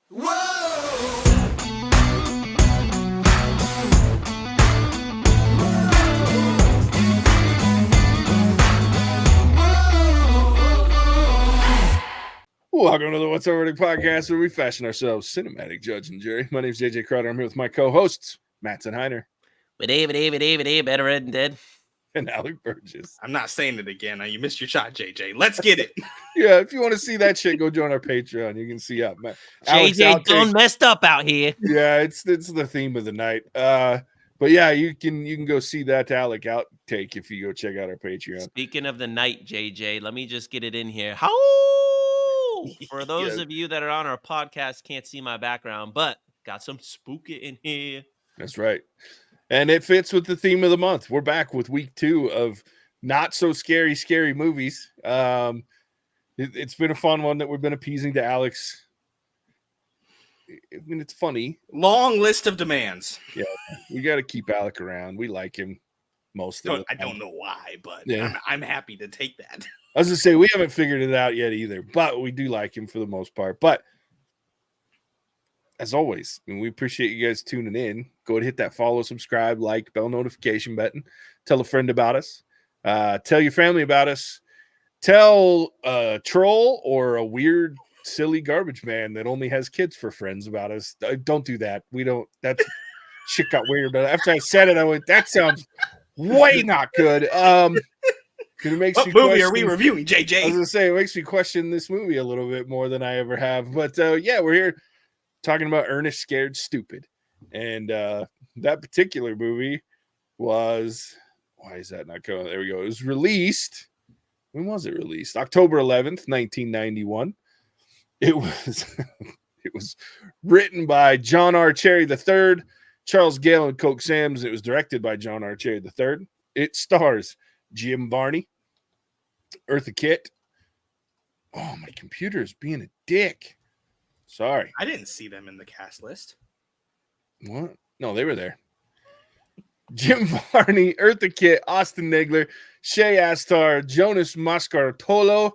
Whoa! Welcome to the What's Over podcast, where we fashion ourselves cinematic judge and jury. My name is JJ Crowder. I'm here with my co-hosts, Mattson Better and dead. and Alec Burgess. I'm not saying it again. You missed your shot, JJ. Let's get it. Yeah, if you want to see that shit, go join our Patreon. You can see up. JJ done messed up out here. Yeah, it's the theme of the night. But yeah, you can go see that Alec outtake if you go check out our Patreon. Speaking of the night, JJ, let me just get it in here. How? For those of you that are on our podcast, can't see my background, but got some spooky in here. That's right. And it fits with the theme of the month. We're back with week 2 of not so scary movies. It's been a fun one that we've been appeasing to Alex. I mean, it's funny. Long list of demands. Yeah, we got to keep Alec around. We like him most of the time. I don't know why, but yeah. I'm happy to take that. I was going to say, we haven't figured it out yet either, but we do like him for the most part. But as always, I mean, we appreciate you guys tuning in. Go ahead and hit that follow, subscribe, like, bell notification button. Tell a friend about us. Tell your family about us. Tell a troll or a weird, silly garbage man that only has kids for friends about us. Don't do that. We don't. That shit got weird. But after I said it, I went, that sounds way not good. It makes what movie are we reviewing, JJ? I was going to say, it makes me question this movie a little bit more than I ever have. But yeah, we're here talking about Ernest Scared Stupid. And that particular movie was, why is that not going? There we go. It was released. When was it released? October 11th, 1991. It was written by John R. Cherry III, Charles Gale, and Coke Sams. It was directed by John R. Cherry III. It stars Jim Varney, Eartha Kitt. Oh, my computer is being a dick. Sorry. I didn't see them in the cast list. What? No, they were there. Jim Varney, Eartha Kitt, Austin Nagler, Shay Astar, Jonas Mascartolo,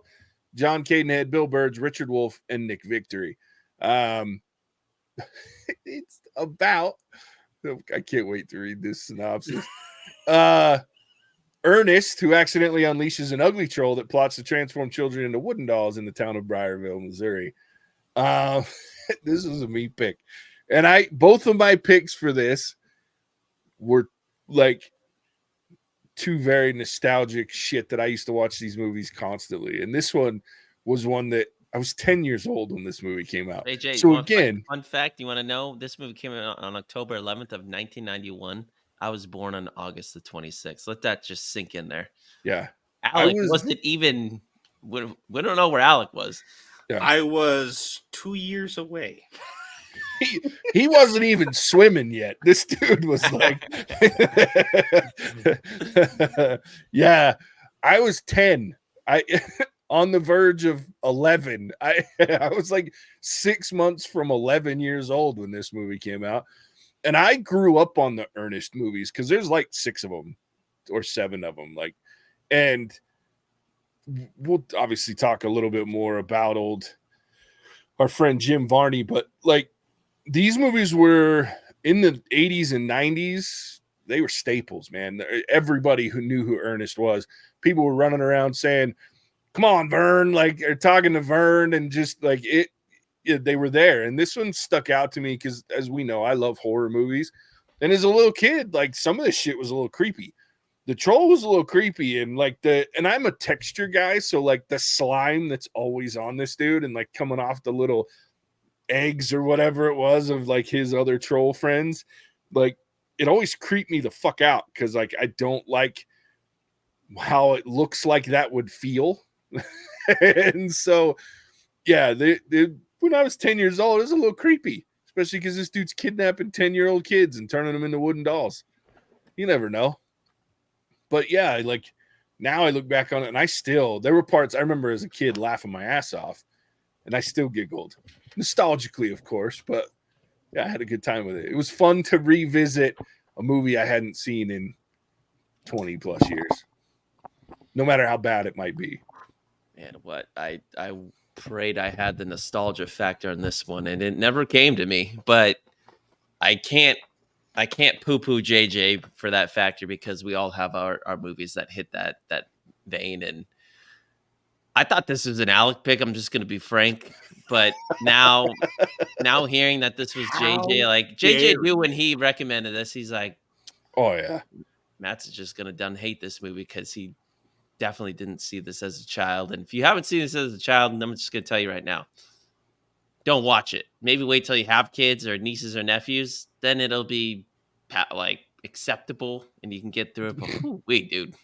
John Cadenhead, Bill Burge, Richard Wolff, and Nick Victory. It's about, I can't wait to read this synopsis. Ernest, who accidentally unleashes an ugly troll that plots to transform children into wooden dolls in the town of Briarville, Missouri. This was a me pick. And both of my picks for this were like two very nostalgic shit that I used to watch these movies constantly. And this one was one that I was 10 years old when this movie came out. AJ, so again, fun fact, you want to know? This movie came out on October 11th of 1991. I was born on August the 26th. Let that just sink in there. Yeah. Alec wasn't even, we don't know where Alec was. Yeah. I was 2 years away. He wasn't even swimming yet. This dude was like, yeah, I was 10. On the verge of 11. I was like 6 months from 11 years old when this movie came out. And I grew up on the Ernest movies because there's like 6 of them or 7 of them. Like, and we'll obviously talk a little bit more about our friend Jim Varney, but like these movies were in the 80s and 90s. They were staples, man. Everybody who knew who Ernest was, people were running around saying, "Come on, Vern!" Like, or talking to Vern, and just like it. Yeah, they were there, and this one stuck out to me because, as we know, I love horror movies. And as a little kid, like some of this shit was a little creepy. The troll was a little creepy, and and I'm a texture guy, so like the slime that's always on this dude, and like coming off the little eggs or whatever it was of like his other troll friends, like it always creeped me the fuck out because like I don't like how it looks like that would feel, and so yeah, when I was 10 years old, it was a little creepy, especially because this dude's kidnapping 10-year-old kids and turning them into wooden dolls. You never know. But yeah, like now I look back on it and there were parts I remember as a kid laughing my ass off, and I still giggled. Nostalgically, of course, but yeah, I had a good time with it. It was fun to revisit a movie I hadn't seen in 20 plus years, no matter how bad it might be. Man, what I prayed I had the nostalgia factor on this one, and it never came to me. But I can't poo-poo JJ for that factor because we all have our movies that hit that vein. And I thought this was an Alec pick. I'm just gonna be frank, but now hearing that this was JJ, How like dare JJ knew when he recommended this, he's like, Oh yeah. Matt's just gonna done hate this movie because he definitely didn't see this as a child. And if you haven't seen this as a child, I'm just gonna tell you right now, don't watch it. Maybe wait till you have kids or nieces or nephews, then it'll be like acceptable and you can get through it. But wait, dude.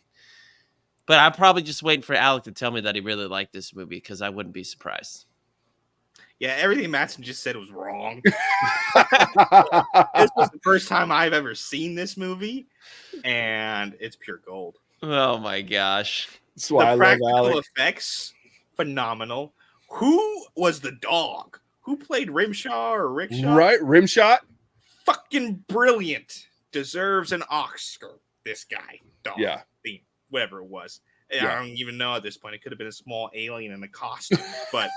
But I'm probably just waiting for Alec to tell me that he really liked this movie because I wouldn't be surprised. Yeah, everything Mattson just said was wrong. This was the first time I've ever seen this movie, and it's pure gold. Oh my gosh. That's why The I love practical Alec. effects, phenomenal. Who was the dog? Who played Rimshot or Rickshaw? Right, Rimshot. Fucking brilliant. Deserves an Oscar. This guy, dog, Yeah. theme, whatever it was. Yeah. I don't even know at this point. It could have been a small alien in a costume, but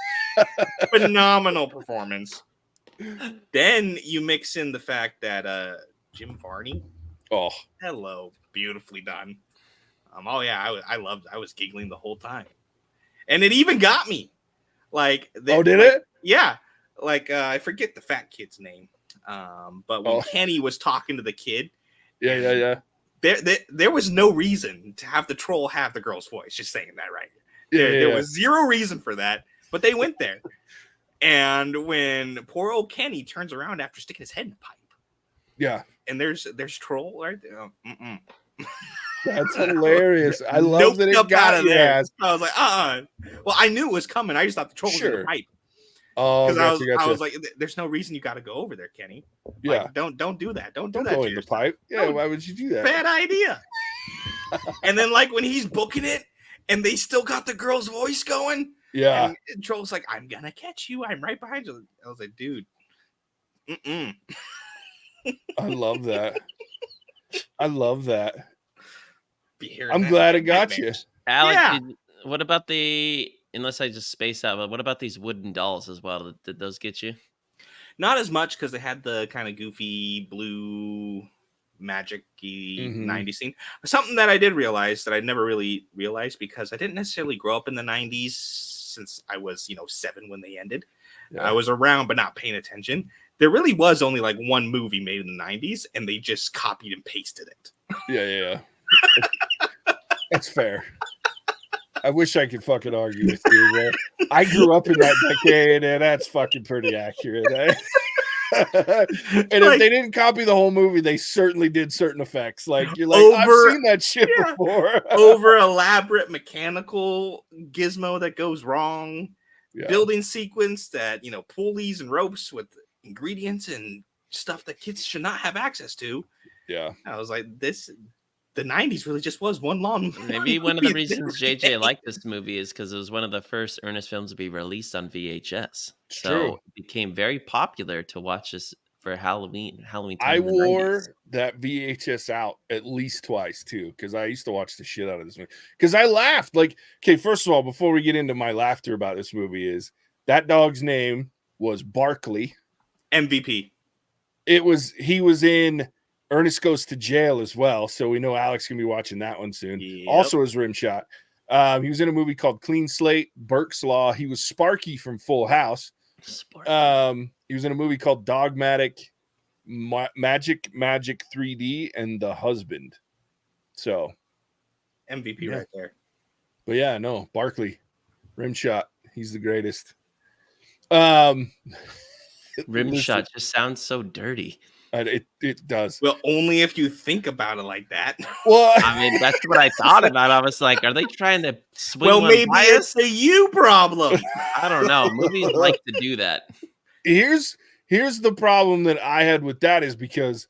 phenomenal performance. Then you mix in the fact that Jim Varney, Oh, hello, beautifully done. Oh yeah, I was giggling the whole time, and it even got me. Like, did it? Yeah, like I forget the fat kid's name, but when Oh. Kenny was talking to the kid, Yeah. there was no reason to have the troll have the girl's voice. Just saying that right. There was zero reason for that, but they went there. And when poor old Kenny turns around after sticking his head in the pipe, Yeah. and there's troll right there. That's hilarious. I love Noped that it up got out of your there. ass. I was like, Well, I knew it was coming. I just thought the troll was in Sure. the pipe. Oh, Because gotcha. I was like, there's no reason you got to go over there, Kenny. Yeah. Like, don't do that. Don't do Don't that go to in the yourself. pipe. Yeah, No. why would you do that? Bad idea. And then, like, when he's booking it and they still got the girl's voice going, Yeah. and Troll's like, I'm gonna catch you. I'm right behind you. I was like, dude. I love that. I love that. I'm glad it got you. Alec, Yeah. what about unless I just space out, but what about these wooden dolls as well? Did those get you? Not as much because they had the kind of goofy blue magic-y 90s scene. Something that I did realize that I never really realized because I didn't necessarily grow up in the 90s since I was, 7 when they ended. Yeah. I was around but not paying attention. There really was only like one movie made in the 90s and they just copied and pasted it. Yeah. That's fair. I wish I could fucking argue with you, bro. I grew up in that decade, and that's fucking pretty accurate. Eh? And if they didn't copy the whole movie, they certainly did certain effects. Like, you're like, I've seen that shit before. Over elaborate mechanical gizmo that goes wrong. Yeah. Building sequence that, pulleys and ropes with ingredients and stuff that kids should not have access to. Yeah. I was like, the 90s really just was one long. Maybe one of the reasons JJ liked this movie is because it was one of the first Ernest films to be released on VHS. True. It became very popular to watch this for Halloween. I time in the wore 90s. that VHS out at least twice too, because I used to watch the shit out of this movie. Because I laughed. Like, okay, first of all, before we get into my laughter about this movie, is that dog's name was Barkley. MVP. He was in Ernest Goes to Jail as well, so we know Alec's gonna be watching that one soon. Yep. Also as Rimshot. He was in a movie called Clean Slate, Burke's Law. He was Sparky from Full House. He was in a movie called Dogmatic, Magic 3D, and The Husband. So MVP right there. But yeah, no, Barkley, Rimshot, he's the greatest. Rimshot just sounds so dirty. It does. Well, only if you think about it like that. Well, I mean, that's what I thought about. I was like, are they trying to swing well, one maybe by it's us? a you problem. I don't know. Movies like to do that. Here's the problem that I had with that is because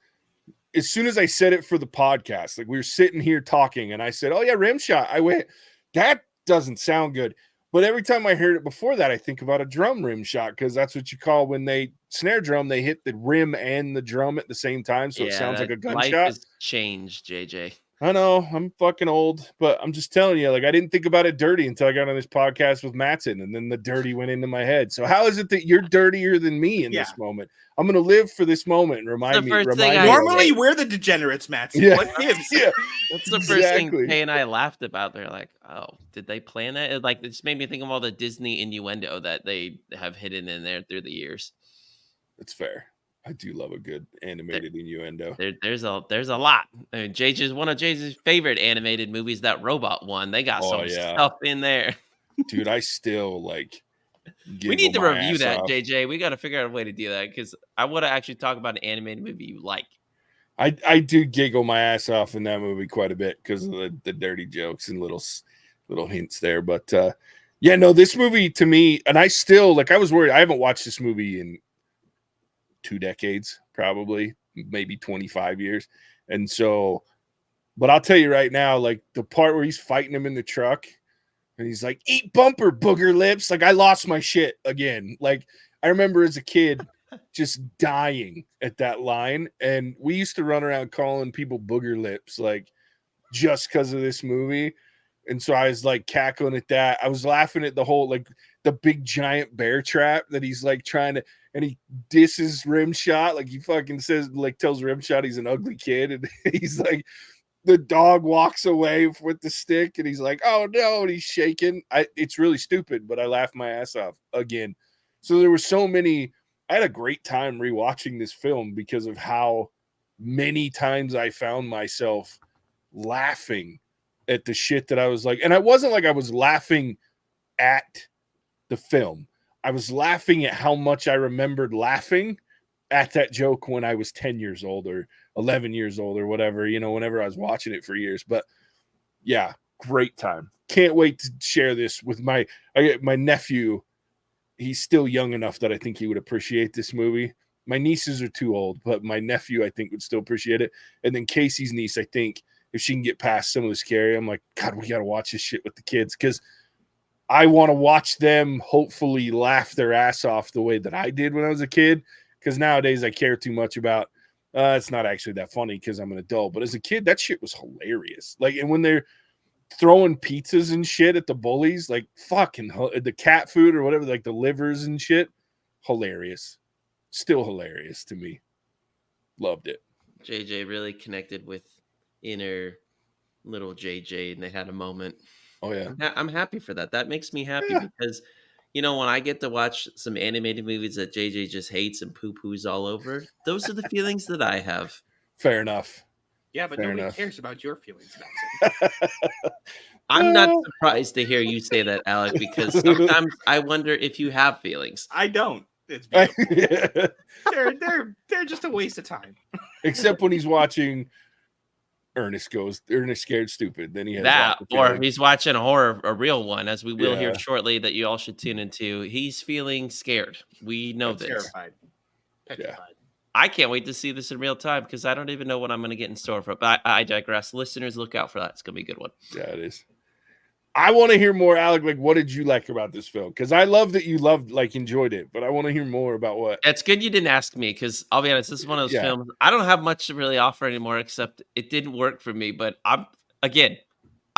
as soon as I said it for the podcast, like we were sitting here talking and I said, oh yeah, Rimshot. I went, that doesn't sound good. But every time I heard it before that, I think about a drum rim shot because that's what you call when they snare drum, they hit the rim and the drum at the same time. So it sounds like a gunshot. Life has changed, JJ. I know I'm fucking old, but I'm just telling you, like, I didn't think about it dirty until I got on this podcast with Mattson, and then the dirty went into my head. So how is it that you're dirtier than me in this moment? I'm gonna live for this moment and remind me. Normally, we're the degenerates, Mattson. Yeah. What gives? Yeah. That's the first thing Kay and I laughed about. They're like, "Oh, did they plan that?" It just made me think of all the Disney innuendo that they have hidden in there through the years. It's fair. I do love a good animated innuendo. There's a lot. I mean, JJ's one of JJ's favorite animated movies, that robot one. They got some stuff in there. Dude, I still like. We need to review that, JJ. We got to figure out a way to do that because I want to actually talk about an animated movie you like. I do giggle my ass off in that movie quite a bit because of the dirty jokes and little hints there. But yeah, no, this movie to me, and I still I was worried. I haven't watched this movie in 2 decades, probably maybe 25 years. And so, but I'll tell you right now, like the part where he's fighting him in the truck and he's like, "Eat bumper, booger lips." Like I lost my shit again. Like I remember as a kid just dying at that line. And we used to run around calling people booger lips, like just because of this movie. And so I was like cackling at that. I was laughing at the whole, like the big giant bear trap that he's like trying to, and he disses Rimshot. Like he fucking says, like tells Rimshot he's an ugly kid. And he's like, the dog walks away with the stick and he's like, "Oh no," and he's shaking. It's really stupid, but I laughed my ass off again. So there were so many. I had a great time rewatching this film because of how many times I found myself laughing at the shit that I was like, and I wasn't like I was laughing at the film. I was laughing at how much I remembered laughing at that joke when I was 10 years old or 11 years old or whatever, whenever I was watching it for years. But yeah, great time. Can't wait to share this with my nephew. He's still young enough that I think he would appreciate this movie. My nieces are too old, but my nephew, I think, would still appreciate it. And then Casey's niece, I think, if she can get past some of the scary, I'm like, God, we got to watch this shit with the kids because I want to watch them hopefully laugh their ass off the way that I did when I was a kid. Because nowadays I care too much about, it's not actually that funny because I'm an adult. But as a kid, that shit was hilarious. Like, and when they're throwing pizzas and shit at the bullies, like fucking the cat food or whatever, like the livers and shit, hilarious. Still hilarious to me. Loved it. JJ really connected with inner little JJ and they had a moment. Oh yeah. I'm happy for that. That makes me happy because when I get to watch some animated movies that JJ just hates and poo-poos all over, those are the feelings that I have. Fair enough. Yeah, but nobody cares about your feelings about it. I'm not surprised to hear you say that, Alec, because sometimes I wonder if you have feelings. I don't. It's beautiful. They're just a waste of time. Except when he's watching Ernest Scared Stupid. Then he has that, or he's watching a real one, as we will hear shortly, that you all should tune into. He's feeling scared. We know this. Terrified. Petrified. Yeah. I can't wait to see this in real time because I don't even know what I'm going to get in store for it. But I digress. Listeners, look out for that. It's going to be a good one. Yeah, it is. I want to hear more, Alec. Like, what did you like about this film? Because I love that you enjoyed it, but I want to hear more about what. It's good you didn't ask me because I'll be honest, this is one of those films. I don't have much to really offer anymore except it didn't work for me. But I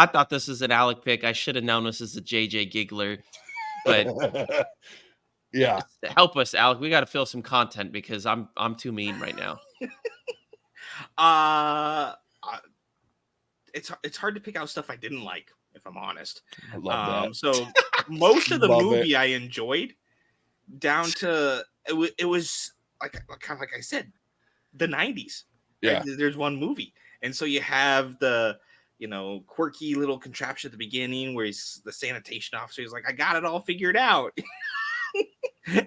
thought this was an Alec pick. I should have known this is a JJ giggler. But yeah, help us, Alec. We got to fill some content because I'm too mean right now. It's hard to pick out stuff I didn't like, if I'm honest. I love that. So most of the movie I enjoyed, down to it was like kind of like I said, the 90s. Yeah, right? There's one movie, and so you have the quirky little contraption at the beginning where he's the sanitation officer. He's like, "I got it all figured out."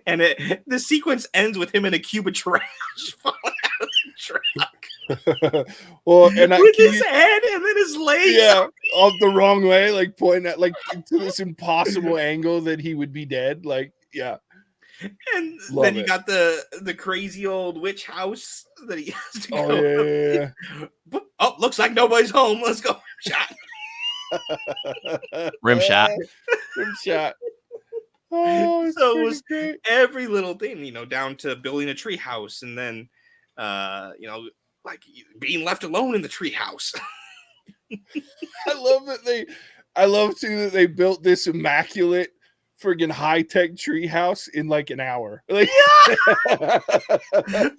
And the sequence ends with him in a cube of trash falling out of the truck. Well, and with his head and then his legs, all the wrong way, like pointing at to this impossible angle that he would be dead. Like, yeah. And then you got the crazy old witch house that he has to go. Yeah. Oh, looks like nobody's home. Let's go. Rimshot. Rimshot. Oh, so it was great. Every little thing, down to building a tree house and then, like being left alone in the tree house. I love too that they built this immaculate friggin' high-tech tree house in like an hour. Like, Yeah.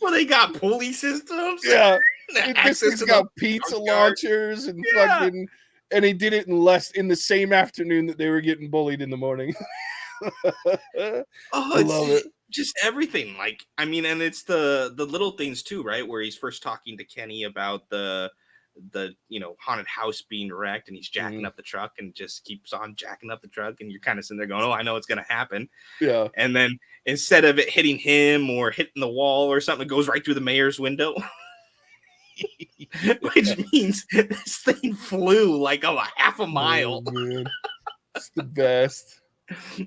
Well, they got pulley systems. Yeah. And This access thing's to got the pizza junkyard. launchers and Yeah. fucking, and he did it in the same afternoon that they were getting bullied in the morning. I love it. Just everything. Like, I mean, and it's the little things too, right? Where he's first talking to Kenny about the haunted house being wrecked, and he's jacking up the truck and just keeps on jacking up the truck, and you're kind of sitting there going, oh, I know it's gonna happen. Yeah. And then instead of it hitting him or hitting the wall or something, it goes right through the mayor's window. Which means this thing flew like a half a mile. Oh, man. It's the best.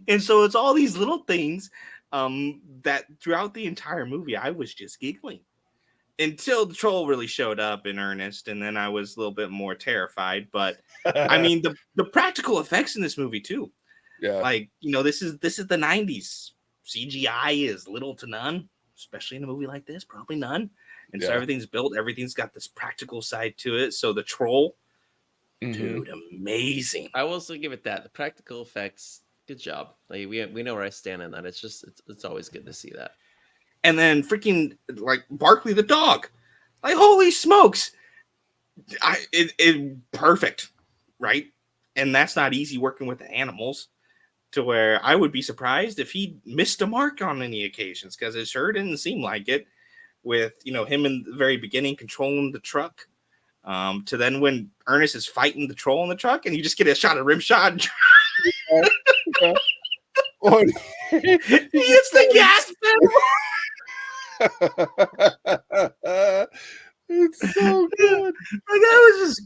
And so it's all these little things that throughout the entire movie I was just giggling until the troll really showed up in earnest, and then I was a little bit more terrified. But I mean, the practical effects in this movie too. Yeah. Like, this is the 90s. CGI is little to none, especially in a movie like this, probably none. And so everything's built, everything's got this practical side to it. So the troll, dude, amazing. I will also give it that. The practical effects, good job. Like we know where I stand on that. It's just it's always good to see that. And then freaking like Barkley the dog. Like, holy smokes. It perfect, right? And that's not easy working with the animals, to where I would be surprised if he missed a mark on any occasions, because it sure didn't seem like it. With him in the very beginning controlling the truck, to then when Ernest is fighting the troll in the truck, and you just get a shot of Rimshot. He hits the gas pedal. It's so good. Like, I was just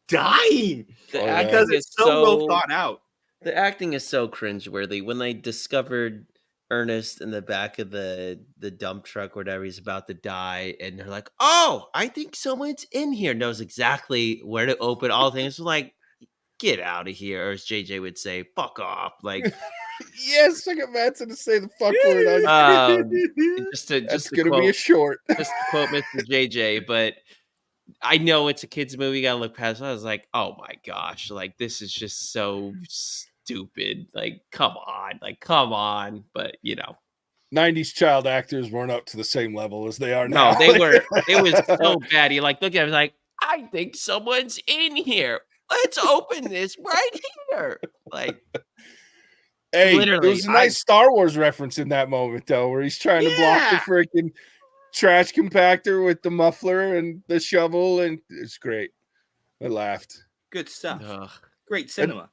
dying because it's so well thought out. The acting is so cringeworthy. When they discovered Ernest in the back of the dump truck, whatever, he's about to die, and they're like, oh, I think someone's in here, knows exactly where to open all things. Like, get out of here, or as JJ would say, fuck off. Like, yes, I got Mattson to say the fuck word. That's gonna be a short. Just to quote Mr. JJ, but I know it's a kids movie, you gotta look past it. I was like, oh my gosh, like, this is just so stupid. Like, come on. But 90s child actors weren't up to the same level as they are no, now. they were. It was so bad. You look at it, like, I think someone's in here. Let's open this right here. Like, hey, literally, there was a nice Star Wars reference in that moment, though, where he's trying to block the freaking trash compactor with the muffler and the shovel, and it's great. I laughed. Good stuff. Great cinema.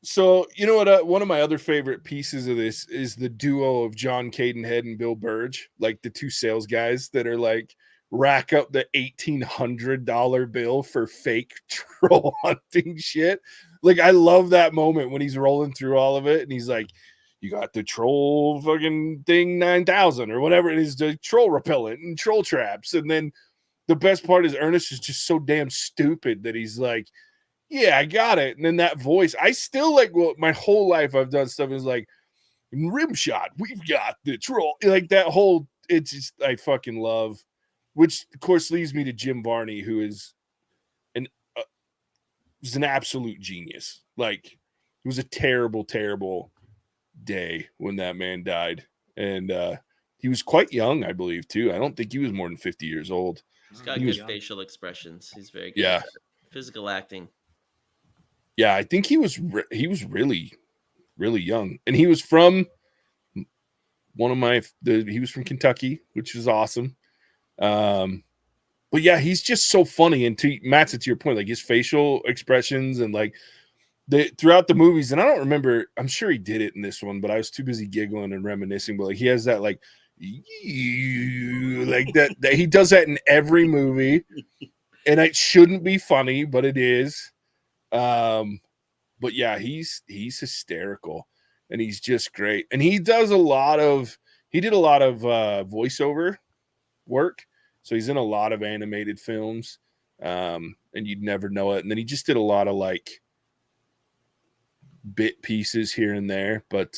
So, you know what? One of my other favorite pieces of this is the duo of John Cadenhead and Bill Burge, like the two sales guys that are like rack up the $1,800 bill for fake troll hunting shit. Like, I love that moment when he's rolling through all of it and he's like, you got the troll fucking thing 9,000 or whatever it is, the troll repellent and troll traps. And then the best part is Ernest is just so damn stupid that he's like, yeah, I got it. And then that voice, I still like, well, my whole life I've done stuff is like, Rimshot, we've got the troll. Like that whole, it's just, I fucking love, which of course leads me to Jim Varney, who is an absolute genius. Like, it was a terrible, terrible day when that man died. And he was quite young, I believe, too. I don't think he was more than 50 years old. He's got good facial expressions. He's very good. Yeah. Physical acting. Yeah, I think he was really, really young, and he was from he was from Kentucky, which is awesome. But yeah, he's just so funny. And Matt's, to your point, like his facial expressions and like throughout the movies, and I don't remember, I'm sure he did it in this one, but I was too busy giggling and reminiscing. But like he has that like that he does that in every movie, and it shouldn't be funny, but it is. But yeah, he's hysterical and he's just great. And he did a lot of voiceover work. So he's in a lot of animated films. And you'd never know it. And then he just did a lot of like bit pieces here and there. But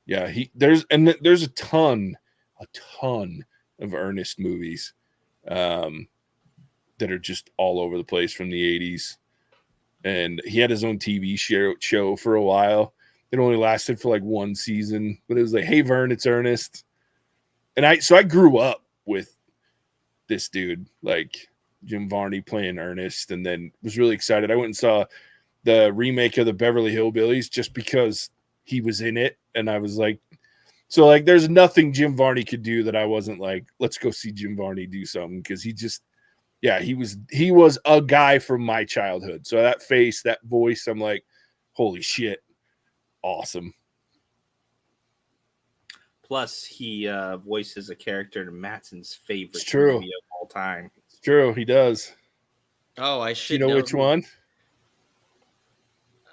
yeah, there's a ton of Ernest movies. that are just all over the place from the 80s. And he had his own TV show for a while. It only lasted for like one season, but it was like, hey, Vern, it's Ernest. And I grew up with this dude, like Jim Varney playing Ernest, and then was really excited. I went and saw the remake of the Beverly Hillbillies just because he was in it. And I was like, so like, there's nothing Jim Varney could do that I wasn't like, let's go see Jim Varney do something. Cause he just, yeah, he was a guy from my childhood. So that face, that voice, I'm like, holy shit. Awesome. Plus, he voices a character in Mattson's favorite true. movie of all time. It's true. He does. Oh, I Do should you know which one?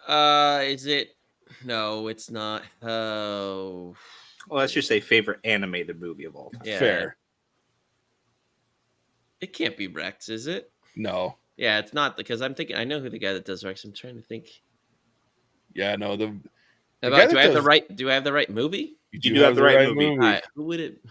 Is it? No, it's not. Oh, Well, let's just say favorite animated movie of all time. yeah. Fair. It can't be Rex, is it? No. Yeah, it's not, because I'm thinking I know who the guy that does Rex. I'm trying to think. Yeah, no. The guy About, that do I have the does- right? Do I have the right movie? You do have the right movie. All right, who would it?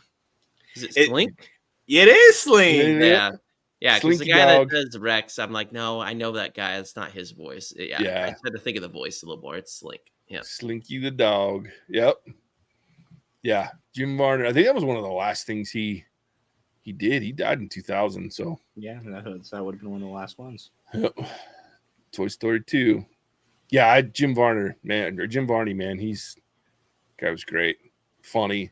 Is it Slink? It is Sling. Yeah, yeah. Because the Slinky guy Dog. that does Rex, I'm like, no, I know that guy. It's not his voice. Yeah, Yeah. I had to think of the voice a little more. It's Slink. Yeah. Slinky the dog. Yep. Yeah. Jim Varney. I think that was one of the last things he did. He died in 2000. So Yeah, that would have been one of the last ones. yep. Toy Story 2. Yeah, Jim Varney, man. Guy was great. Funny.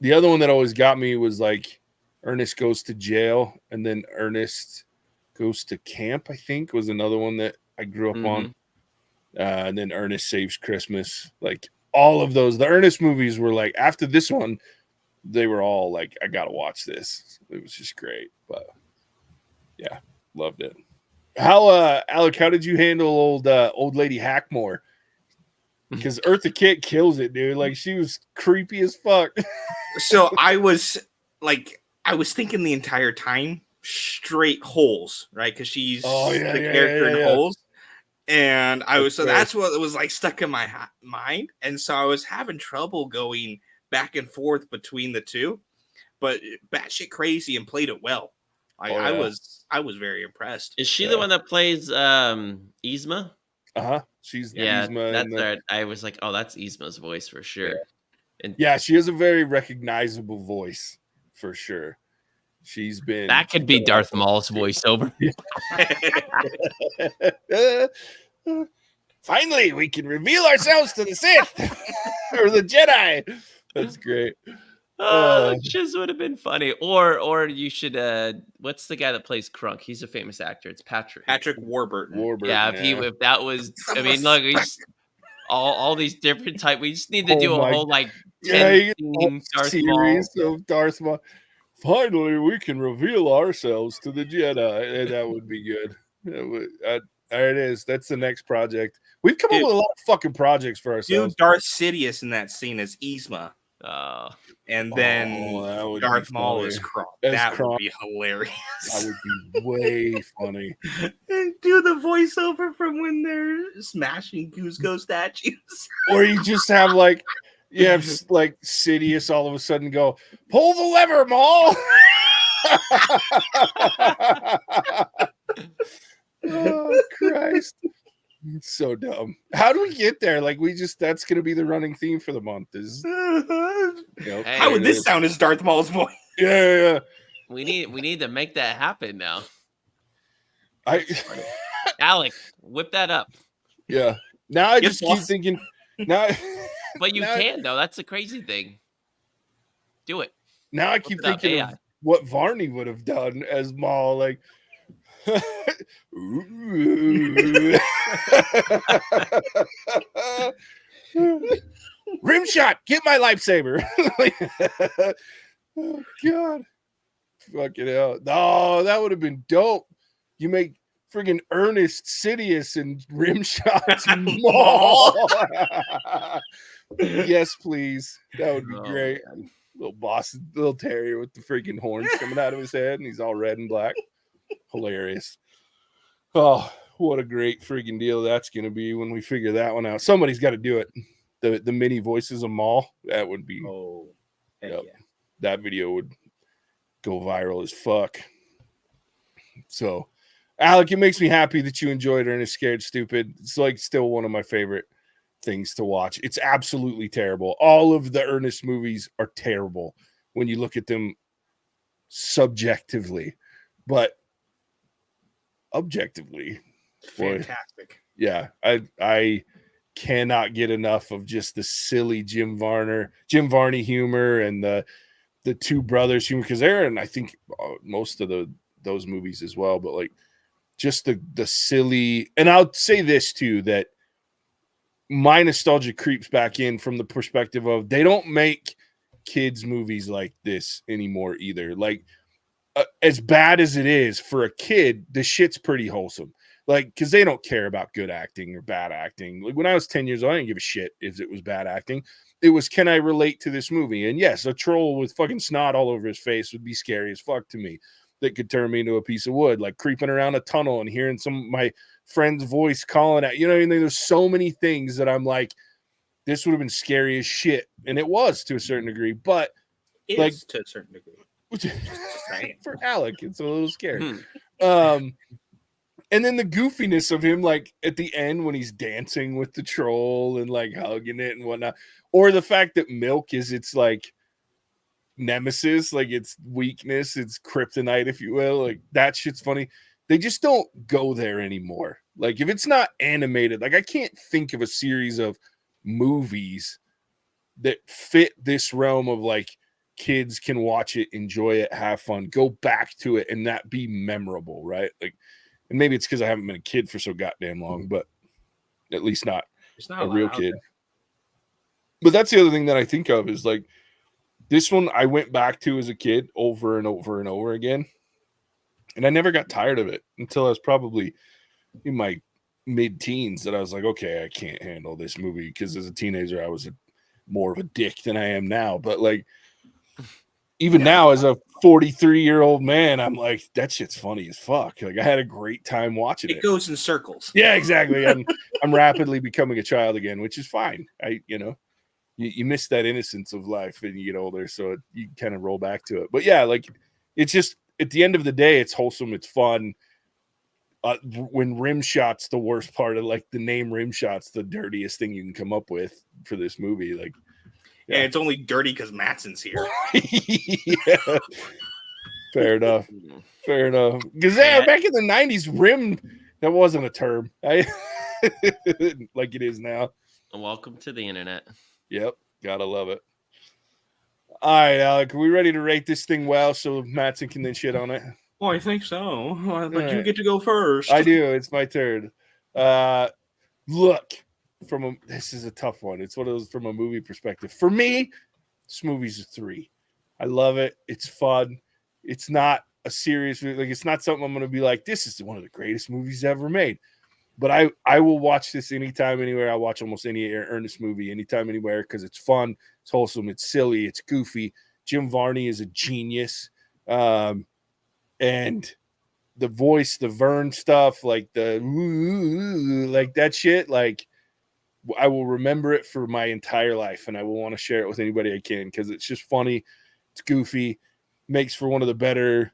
The other one that always got me was like Ernest Goes to Jail, and then Ernest Goes to Camp, I think, was another one that I grew up on. And then Ernest Saves Christmas. Like all of those. The Ernest movies were like, after this one, they were all like, I gotta watch this. It was just great. But yeah, loved it. How Alec, how did you handle old lady Hackmore? Because Eartha Kitt kills it, dude. Like, she was creepy as fuck. So I was thinking the entire time straight holes, right? Because she's the character in Holes. And that's what was like stuck in my mind. And so I was having trouble going back and forth between the two, but batshit crazy and played it well. I was very impressed. Is she the one that plays Yzma? Uh-huh. She's Yzma. That's right. I was like, oh, that's Yzma's voice for sure. Yeah. And yeah, she has a very recognizable voice for sure. She's been that could be Darth Maul's voiceover. Finally, we can reveal ourselves to the Sith or the Jedi. That's great. That just would have been funny. Or you should what's the guy that plays Crunk? He's a famous actor. It's Patrick Warburton. Yeah, if that was, I mean, look, all these different type. We just need to do a whole like 10 Darth series of Darth Maul. Finally, we can reveal ourselves to the Jedi, and that would be good. There it is. That's the next project. We've come up with a lot of fucking projects for ourselves. Dude, Darth Sidious in that scene as Yzma. And then Darth Maul is Kronk. That would be hilarious. That would be way funny. And do the voiceover from when they're smashing Cusco statues. Or you just have like Sidious all of a sudden go, pull the lever, Maul. Oh, Christ. It's so dumb. How do we get there? Like, that's going to be the running theme for the month. How would this sound as Darth Maul's voice? Yeah. We need to make that happen now. Alec, whip that up. Yeah. Now I just keep thinking. Now, but you can, though. That's the crazy thing. Do it. Now I keep thinking of what Varney would have done as Maul. Like, Rimshot, get my lightsaber. Oh God, fucking hell! No, that would have been dope. You make friggin' Ernest Sidious and Rimshot's Maul. Yes, please. That would be great. Man. Little terrier with the freaking horns coming out of his head, and he's all red and black. Hilarious. Oh, what a great freaking deal that's going to be when we figure that one out. Somebody's got to do it. The mini voices of Maul, that would be. Oh, yeah. That video would go viral as fuck. So, Alec, it makes me happy that you enjoyed Ernest Scared Stupid. It's like still one of my favorite things to watch. It's absolutely terrible. All of the Ernest movies are terrible when you look at them subjectively, but objectively, boy, Fantastic. yeah, I cannot get enough of just the silly Jim Varney humor and the two brothers humor, because they're in, I think, most of those movies as well. But like just the silly, and I'll say this too, that my nostalgia creeps back in from the perspective of they don't make kids movies like this anymore either. Like as bad as it is for a kid, the shit's pretty wholesome. Like, because they don't care about good acting or bad acting. Like when I was 10 years old, I didn't give a shit if it was bad acting. It was, can I relate to this movie? And yes, a troll with fucking snot all over his face would be scary as fuck to me. That could turn me into a piece of wood. Like creeping around a tunnel and hearing some of my friend's voice calling out. You know, and there's so many things that I'm like, this would have been scary as shit. And it was to a certain degree. But It like, is to a certain degree. for Alec, it's a little scary. And then the goofiness of him, like at the end when he's dancing with the troll and like hugging it and whatnot, or the fact that Milk is its like nemesis, like its weakness, its kryptonite, if you will. Like that shit's funny. They just don't go there anymore. Like if it's not animated, like I can't think of a series of movies that fit this realm of like kids can watch it, enjoy it, have fun, go back to it, and that be memorable, right? Like, and maybe it's because I haven't been a kid for so goddamn long, but at least not a real kid. But that's the other thing that I think of is like this one I went back to as a kid over and over and over again. And I never got tired of it until I was probably in my mid-teens that I was like, okay, I can't handle this movie, because as a teenager I was more of a dick than I am now. But like even now as a 43-year-old man, I'm like, that shit's funny as fuck. Like I had a great time watching it. It goes in circles. Yeah, exactly. I'm rapidly becoming a child again, which is fine. You miss that innocence of life and you get older, so you kind of roll back to it. But yeah, like it's just at the end of the day, it's wholesome, it's fun. When Rimshot's the worst part of, like, the name Rimshot's the dirtiest thing you can come up with for this movie. Like, yeah. And it's only dirty because Mattson's here. Yeah. Fair enough. Because back in the 90s, rim, that wasn't a term. Like it is now. Welcome to the internet. Yep. Gotta love it. All right, Alec, are we ready to rate this thing well so Mattson can then shit on it? Oh, I think so. But you get to go first. I do. It's my turn. Look, this is a tough one. It's one of those from a movie perspective. For me, this movie's a 3. I love it. It's fun. It's not a serious, like, it's not something I'm going to be like, this is one of the greatest movies ever made. But I will watch this anytime, anywhere. I watch almost any Ernest movie anytime, anywhere, because it's fun, it's wholesome, it's silly, it's goofy. Jim Varney is a genius. And the voice, the Vern stuff, like like that shit, like I will remember it for my entire life, and I will want to share it with anybody I can, because it's just funny, it's goofy, makes for one of the better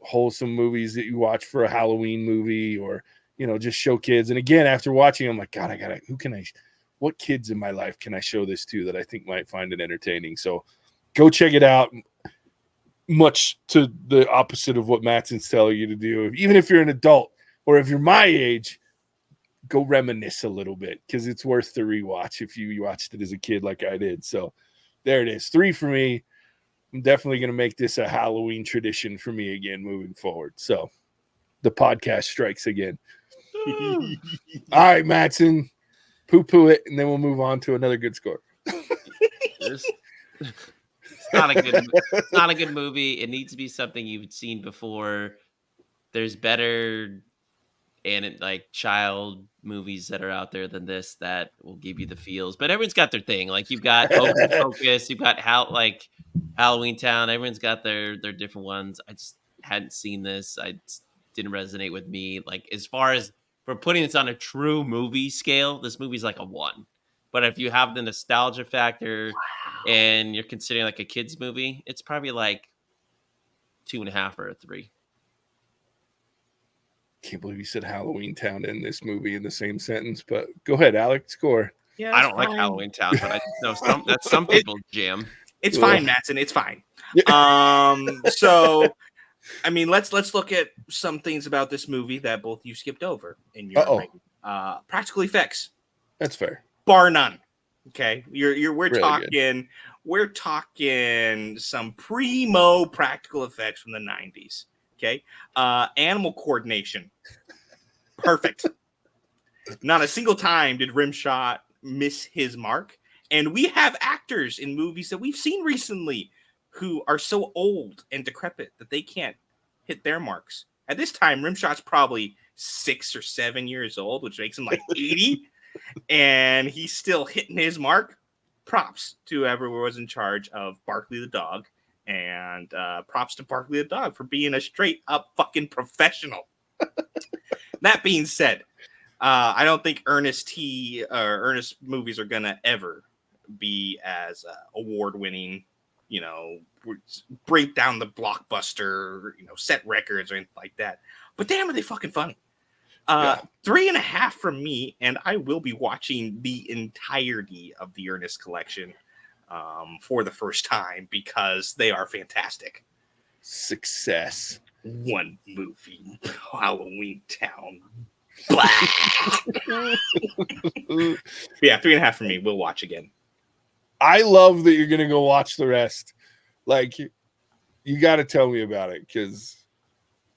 wholesome movies that you watch for a Halloween movie, or just show kids. And again, after watching, I'm like, God, what kids in my life can I show this to that I think might find it entertaining? So go check it out. Much to the opposite of what Mattson's telling you to do. Even if you're an adult, or if you're my age, go reminisce a little bit, because it's worth the rewatch if you watched it as a kid like I did. So there it is. 3 for me. I'm definitely going to make this a Halloween tradition for me again moving forward. So the podcast strikes again. All right, Mattson, poo-poo it, and then we'll move on to another good score. It's not a good movie. It needs to be something you've seen before. There's better child movies that are out there than this that will give you the feels. But everyone's got their thing. Like you've got Hocus Pocus, you've got Halloween Town. Everyone's got their different ones. I just hadn't seen this. Didn't resonate with me. Like as far as for putting this on a true movie scale, this movie's like a 1. But if you have the nostalgia factor and you're considering like a kid's movie, it's probably like 2.5 or a 3. Can't believe you said Halloween Town in this movie in the same sentence, but go ahead, Alec, score. Yeah, I it's don't like fine. Halloween Town, but I know that's some people's jam. It's Ugh. fine, Mattson. It's fine. So I mean, let's look at some things about this movie that both you skipped over in your rating. Practical effects. That's fair. Bar none. Okay. We're Really talking we're talking some primo practical effects from the 90s. Okay. Animal coordination. Perfect. Not a single time did Rimshot miss his mark. And we have actors in movies that we've seen recently who are so old and decrepit that they can't hit their marks. At this time, Rimshot's probably 6 or 7 years old, which makes him like 80, and he's still hitting his mark. Props to whoever was in charge of Barkley the dog, and props to Barkley the dog for being a straight up fucking professional. That being said, I don't think Ernest movies are gonna ever be as award-winning, break down the blockbuster, set records or anything like that. But damn, are they fucking funny. 3.5 from me, and I will be watching the entirety of the Ernest collection for the first time because they are fantastic. Success. One movie, Halloween Town. Yeah, 3.5 from me. We'll watch again. I love that you're gonna go watch the rest. Like, you got to tell me about it because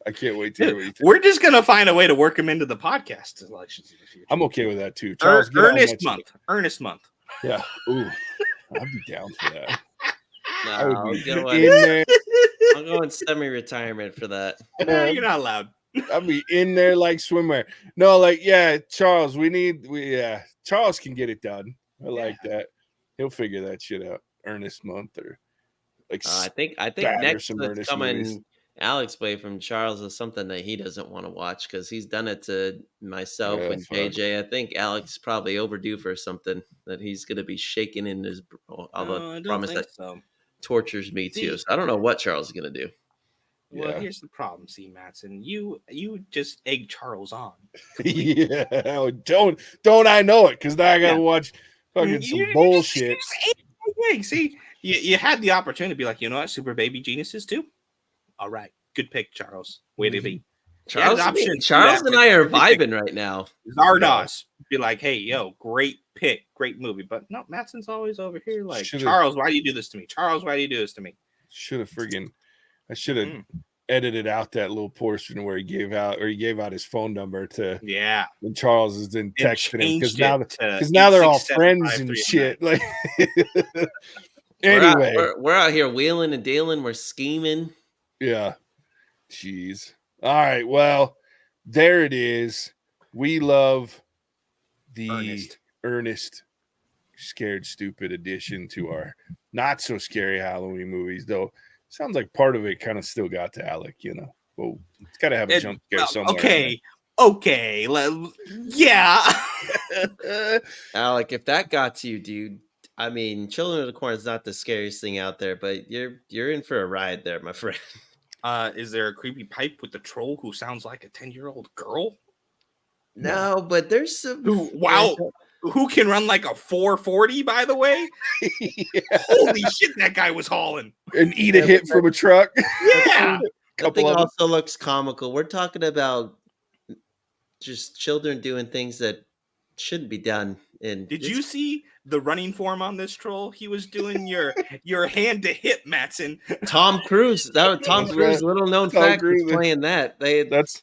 I can't wait to hear what you think. We're just gonna find a way to work them into the podcast selections in the future. I'm okay with that too. Charles, Ernest month. Yeah. Ooh, I'd be down for that. No, I would be I'll in there. I'll go in semi-retirement for that. You're not allowed. I'll be in there like swimwear. No, like, yeah, Charles, Charles can get it done. I like that. He'll figure that shit out. Ernest month or like I think next that's coming Alec's way from Charles is something that he doesn't want to watch because he's done it to myself and JJ. I think Alec's probably overdue for something that he's going to be shaking in his. Although I promise that tortures me too. So I don't know what Charles is going to do. Well, here's the problem, Mattson. You just egg Charles on. Yeah, don't I know it? Because now I gotta watch fucking some bullshit. See, you had the opportunity to be like, you know what, Super Baby Geniuses too. All right, good pick, Charles. Way to be. Charles and I are vibing right now. Zardoz be like, hey, yo, great pick, great movie. But no, Mattson's always over here like, Charles, why do you do this to me? Charles, why do you do this to me? I should have edited out that little portion where he gave out his phone number to when Charles is then texting him because now they're all friends and shit. Like anyway, we're out here wheeling and dealing, we're scheming. Yeah. Jeez. All right. Well, there it is. We love the Ernest Scared Stupid addition to our not so scary Halloween movies, though. Sounds like part of it kind of still got to Alec, Well, it's got to have a jump scare somewhere. Okay. Yeah. Alec, if that got to you, dude, I mean, Children of the Corn is not the scariest thing out there, but you're in for a ride there, my friend. Is there a creepy pipe with the troll who sounds like a 10-year-old girl? No, but there's some. Who can run like a 440, by the way? Holy shit, that guy was hauling. And eat a hit from a truck. Yeah. That thing also looks comical. We're talking about just children doing things that shouldn't be done. And did you see the running form on this troll? He was doing your hand to hip, Mattson. Tom Cruise. Tom Cruise, little known fact, was playing that. That's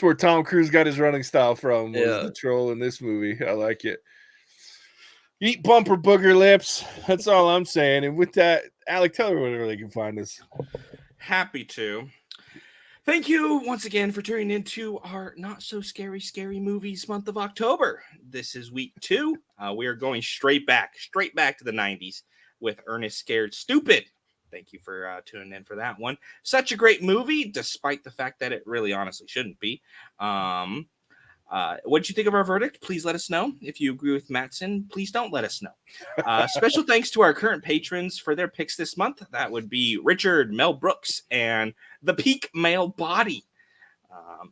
where Tom Cruise got his running style from. Was the troll in this movie? I like it. Eat bumper booger lips. That's all I'm saying. And with that, Alec, tell everyone where they can find us. Happy to. Thank you once again for tuning into our not so scary movies month of October. This is week 2. We are going straight back to the 90s with Ernest Scared Stupid. Thank you for tuning in for that one. Such a great movie, despite the fact that it really honestly shouldn't be. What did you think of our verdict? Please let us know. If you agree with Mattson, please don't let us know. Special thanks to our current patrons for their picks this month. That would be Richard, Mel Brooks, and The Peak Male Body.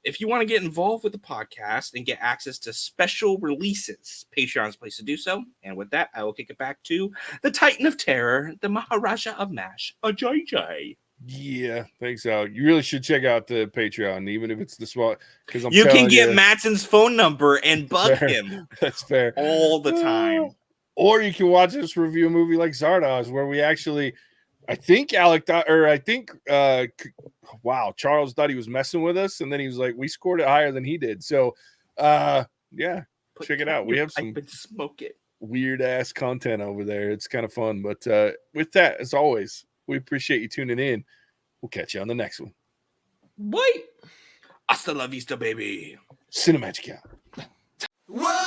If you want to get involved with the podcast and get access to special releases, Patreon's place to do so. And with that, I will kick it back to the Titan of Terror, the Maharaja of MASH, a JJ. Yeah, thanks, Alec. You really should check out the Patreon, even if it's the small. Because you can get Mattson's phone number and bug him. That's fair. All the time. Or you can watch us review a movie like Zardoz, where we actually, I think Alec thought, or I think, Charles thought he was messing with us, and then he was like, we scored it higher than he did. So, yeah, check it out. We have some weird ass content over there. It's kind of fun. But with that, as always, we appreciate you tuning in. We'll catch you on the next one. Wait. Hasta la vista, baby. Cinemagic out. Whoa!